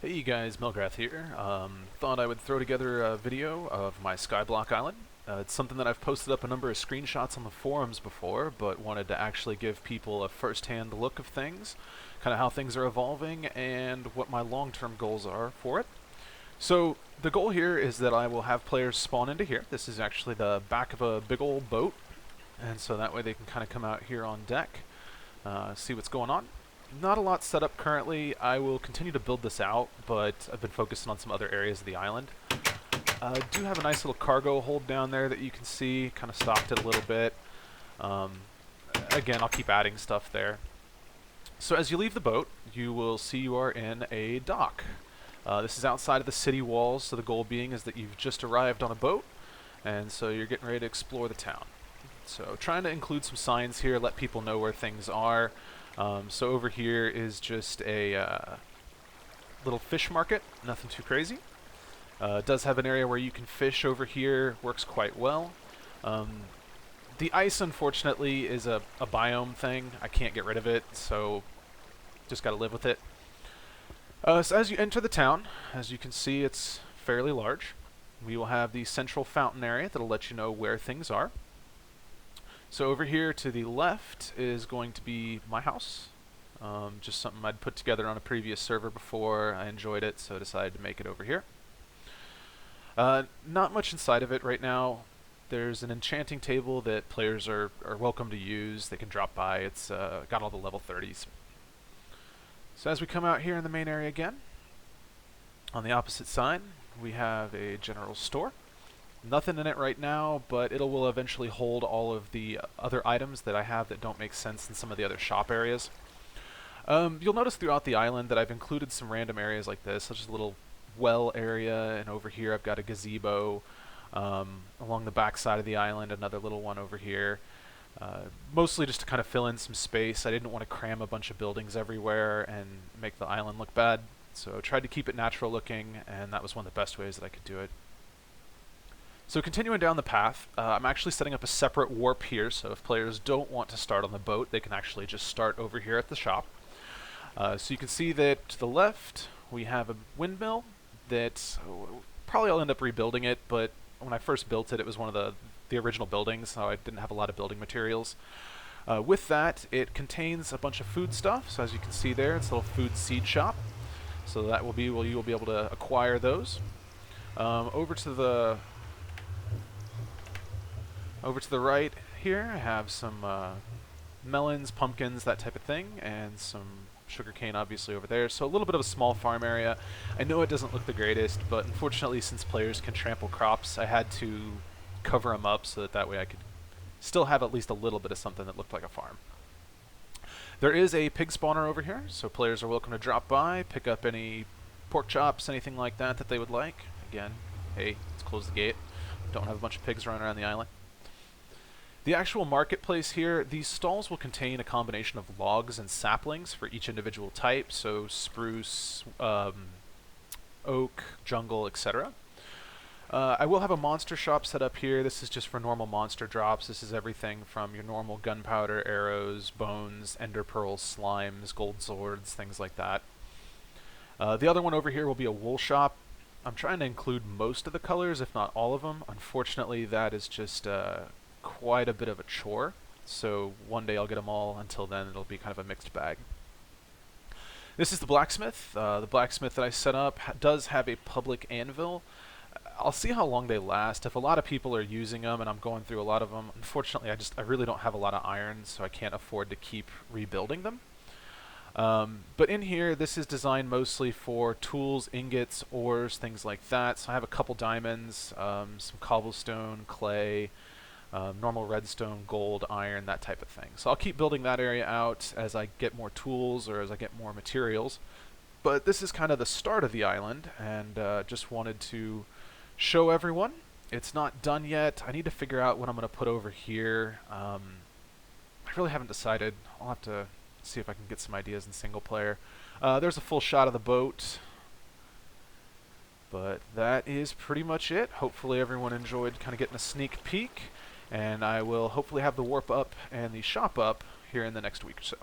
Hey you guys, Melgrath here. Thought I would throw together a video of my Skyblock island. It's something that I've posted up a number of screenshots on the forums before, but wanted to actually give people a first-hand look of things, kind of how things are evolving, and what my long-term goals are for it. So the goal here is that I will have players spawn into here. This is actually the back of a big old boat, and so that way they can kind of come out here on deck, see what's going on. Not a lot set up currently. I will continue to build this out, but I've been focusing on some other areas of the island. I do have a nice little cargo hold down there that you can see, kind of stocked it a little bit. Again, I'll keep adding stuff there. So as you leave the boat, you will see you are in a dock. This is outside of the city walls, so the goal being is that you've just arrived on a boat, and so you're getting ready to explore the town. So trying to include some signs here, let people know where things are. So over here is just a little fish market, nothing too crazy. It does have an area where you can fish over here, works quite well. The ice, unfortunately, is a biome thing. I can't get rid of it, so just gotta live with it. So as you enter the town, as you can see, it's fairly large. We will have the central fountain area that'll let you know where things are. So over here to the left is going to be my house. Just something I'd put together on a previous server before. I enjoyed it, so I decided to make it over here. Not much inside of it right now. There's an enchanting table that players are welcome to use. They can drop by. It's got all the level 30s. So as we come out here in the main area again, on the opposite side, we have a general store. Nothing in it right now, but it will eventually hold all of the other items that I have that don't make sense in some of the other shop areas. You'll notice throughout the island that I've included some random areas like this, such as a little well area, and over here I've got a gazebo. Along the back side of the island, another little one over here. Mostly just to kind of fill in some space. I didn't want to cram a bunch of buildings everywhere and make the island look bad, so I tried to keep it natural looking, and that was one of the best ways that I could do it. So continuing down the path, I'm actually setting up a separate warp here, so if players don't want to start on the boat, they can actually just start over here at the shop. So you can see that to the left, we have a windmill that probably I'll end up rebuilding it, but when I first built it, it was one of the original buildings, so I didn't have a lot of building materials. With that, it contains a bunch of food stuff, so as you can see there, it's a little food seed shop. So that will be where you will be able to acquire those. Over to the right here, I have some melons, pumpkins, that type of thing, and some sugarcane obviously over there. So a little bit of a small farm area. I know it doesn't look the greatest, but unfortunately since players can trample crops, I had to cover them up so that way I could still have at least a little bit of something that looked like a farm. There is a pig spawner over here, so players are welcome to drop by, pick up any pork chops, anything like that that they would like. Again, hey, let's close the gate. Don't have a bunch of pigs running around the island. The actual marketplace here, these stalls will contain a combination of logs and saplings for each individual type, so spruce, oak, jungle, etc. I will have a monster shop set up here. This is just for normal monster drops. This is everything from your normal gunpowder, arrows, bones, ender pearls, slimes, gold swords, things like that. The other one over here will be a wool shop. I'm trying to include most of the colors, if not all of them. Unfortunately, that is just quite a bit of a chore, so one day I'll get them all. Until then, it'll be kind of a mixed bag. This is the blacksmith. The blacksmith that I set up does have a public anvil. I'll see how long they last. If a lot of people are using them and I'm going through a lot of them, unfortunately I really don't have a lot of iron, so I can't afford to keep rebuilding them. But in here, this is designed mostly for tools, ingots, ores, things like that. So I have a couple diamonds, some cobblestone, clay, normal redstone, gold, iron, that type of thing. So I'll keep building that area out as I get more tools or as I get more materials. But this is kind of the start of the island, and just wanted to show everyone. It's not done yet. I need to figure out what I'm going to put over here. I really haven't decided. I'll have to see if I can get some ideas in single player. There's a full shot of the boat. But that is pretty much it. Hopefully everyone enjoyed kind of getting a sneak peek. And I will hopefully have the warp up and the shop up here in the next week or so.